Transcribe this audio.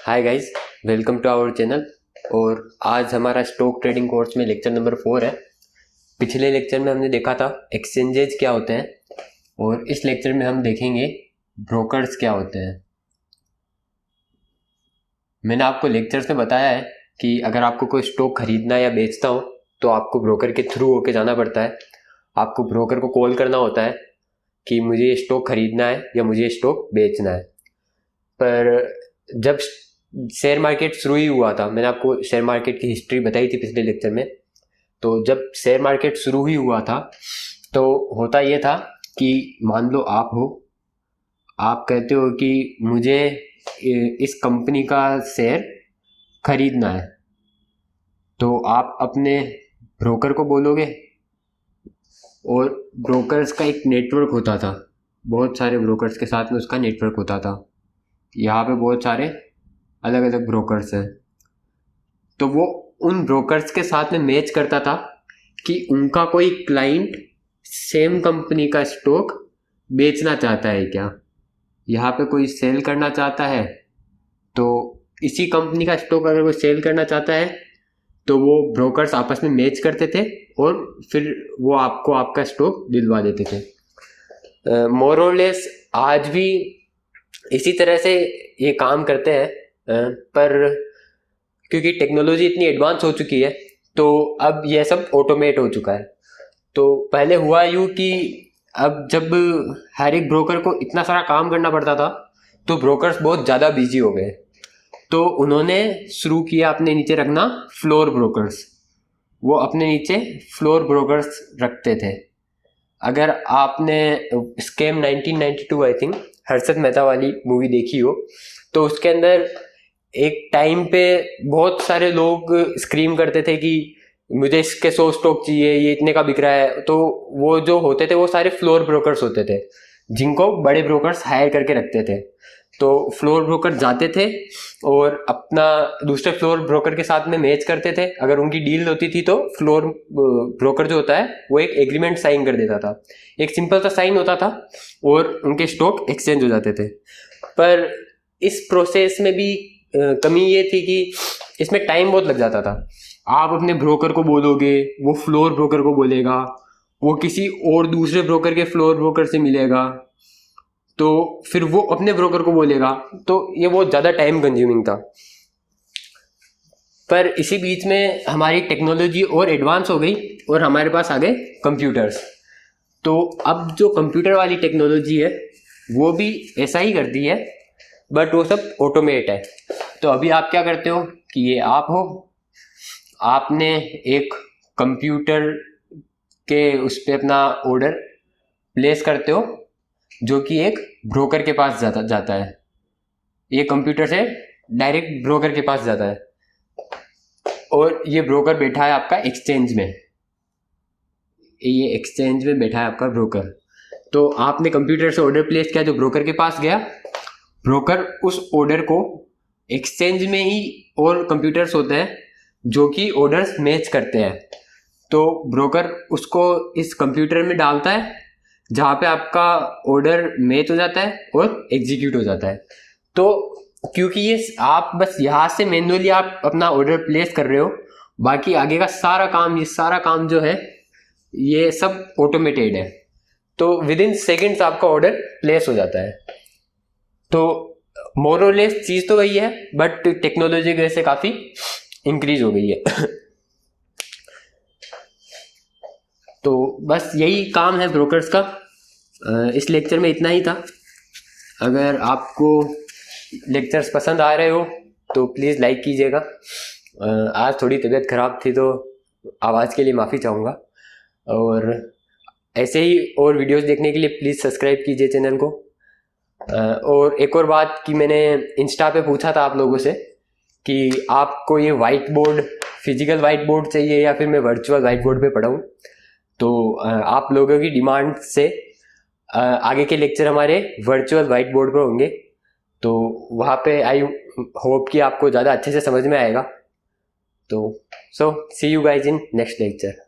Hi guys, welcome to our channel. और आज हमारा स्टॉक ट्रेडिंग कोर्स में लेक्चर नंबर 4 है। पिछले लेक्चर में हमने देखा था एक्सचेंजेज क्या होते हैं और इस लेक्चर में हम देखेंगे ब्रोकर्स क्या होते हैं। मैंने आपको लेक्चर्स में बताया है कि अगर आपको कोई स्टॉक खरीदना या बेचना हो तो आपको ब्रोकर के थ्रू होके जाना पड़ता है। आपको ब्रोकर को कॉल करना होता है कि मुझे ये स्टॉक खरीदना है या मुझे ये स्टॉक बेचना है। पर जब शेयर मार्केट शुरू ही हुआ था, मैंने आपको शेयर मार्केट की हिस्ट्री बताई थी पिछले लेक्चर में। तो जब शेयर मार्केट शुरू ही हुआ था तो होता ये था कि मान लो आप कहते हो कि मुझे इस कंपनी का शेयर खरीदना है, तो आप अपने ब्रोकर को बोलोगे और ब्रोकर्स का एक नेटवर्क होता था। बहुत सारे ब्रोकर्स के साथ में उसका नेटवर्क होता था। यहाँ पे बहुत सारे अलग अलग ब्रोकर्स हैं, तो वो उन ब्रोकर्स के साथ में मैच करता था कि उनका कोई क्लाइंट सेम कंपनी का स्टॉक बेचना चाहता है क्या, यहाँ पे कोई सेल करना चाहता है। तो इसी कंपनी का स्टॉक अगर कोई सेल करना चाहता है तो वो ब्रोकर्स आपस में मैच करते थे और फिर वो आपको आपका स्टॉक दिलवा देते थे। मोर और लेस आज भी इसी तरह से ये काम करते हैं, पर क्योंकि टेक्नोलॉजी इतनी एडवांस हो चुकी है तो अब यह सब ऑटोमेट हो चुका है। तो पहले हुआ यूँ कि अब जब हर एक ब्रोकर को इतना सारा काम करना पड़ता था तो ब्रोकर्स बहुत ज़्यादा बिजी हो गए, तो उन्होंने शुरू किया अपने नीचे रखना फ्लोर ब्रोकर्स। वो अपने नीचे फ्लोर ब्रोकर्स रखते थे। अगर आपने scam 1992 I think Harshad Mehta वाली मूवी देखी हो तो उसके अंदर एक टाइम पे बहुत सारे लोग स्क्रीम करते थे कि मुझे इसके 100 स्टॉक चाहिए, ये इतने का बिक रहा है। तो वो जो होते थे वो सारे फ्लोर ब्रोकर्स होते थे जिनको बड़े ब्रोकर्स हायर करके रखते थे। तो फ्लोर ब्रोकर जाते थे और अपना दूसरे फ्लोर ब्रोकर के साथ में मैच करते थे। अगर उनकी डील होती थी तो फ्लोर ब्रोकर जो होता है वो एक एग्रीमेंट साइन कर देता था, एक सिंपल सा साइन होता था और उनके स्टॉक एक्सचेंज हो जाते थे। पर इस प्रोसेस में भी कमी ये थी कि इसमें टाइम बहुत लग जाता था। आप अपने ब्रोकर को बोलोगे, वो फ्लोर ब्रोकर को बोलेगा, वो किसी और दूसरे ब्रोकर के फ्लोर ब्रोकर से मिलेगा, तो फिर वो अपने ब्रोकर को बोलेगा। तो ये बहुत ज़्यादा टाइम कंज्यूमिंग था। पर इसी बीच में हमारी टेक्नोलॉजी और एडवांस हो गई और हमारे पास आ गए कंप्यूटर्स। तो अब जो कंप्यूटर वाली टेक्नोलॉजी है वो भी ऐसा ही करती है, बट वो सब ऑटोमेट है। तो अभी आप क्या करते हो कि ये आप हो, आपने एक कंप्यूटर के उस पर अपना ऑर्डर प्लेस करते हो जो कि एक ब्रोकर के पास जाता है। ये कंप्यूटर से डायरेक्ट ब्रोकर के पास जाता है और ये ब्रोकर बैठा है आपका एक्सचेंज में। ये एक्सचेंज में बैठा है आपका ब्रोकर। तो आपने कंप्यूटर से ऑर्डर प्लेस किया जो ब्रोकर के पास गया। ब्रोकर उस ऑर्डर को एक्सचेंज में ही और कंप्यूटर्स होते हैं जो कि ऑर्डर्स मैच करते हैं, तो ब्रोकर उसको इस कंप्यूटर में डालता है जहाँ पे आपका ऑर्डर मैच हो जाता है और एग्जीक्यूट हो जाता है। तो क्योंकि ये आप बस यहाँ से मैन्युअली आप अपना ऑर्डर प्लेस कर रहे हो, बाकी आगे का सारा काम, ये सारा काम जो है ये सब ऑटोमेटेड है। तो विद इन सेकेंड्स आपका ऑर्डर प्लेस हो जाता है। तो मोर और लेस चीज़ तो वही है, बट टेक्नोलॉजी की वजह से काफ़ी इंक्रीज हो गई है। तो बस यही काम है ब्रोकर्स का। इस लेक्चर में इतना ही था। अगर आपको लेक्चर्स पसंद आ रहे हो तो प्लीज़ लाइक कीजिएगा। आज थोड़ी तबीयत ख़राब थी तो आवाज़ के लिए माफ़ी चाहूँगा। और ऐसे ही और वीडियोस देखने के लिए प्लीज़ सब्सक्राइब कीजिए चैनल को। और एक और बात कि मैंने इंस्टा पे पूछा था आप लोगों से कि आपको ये white board, physical white board चाहिए या फिर मैं वर्चुअल वाइट बोर्ड पे पढ़ाऊँ। तो आप लोगों की डिमांड से आगे के लेक्चर हमारे वर्चुअल वाइट बोर्ड पर होंगे। तो वहाँ पे आई होप कि आपको ज़्यादा अच्छे से समझ में आएगा। तो see you guys in next lecture.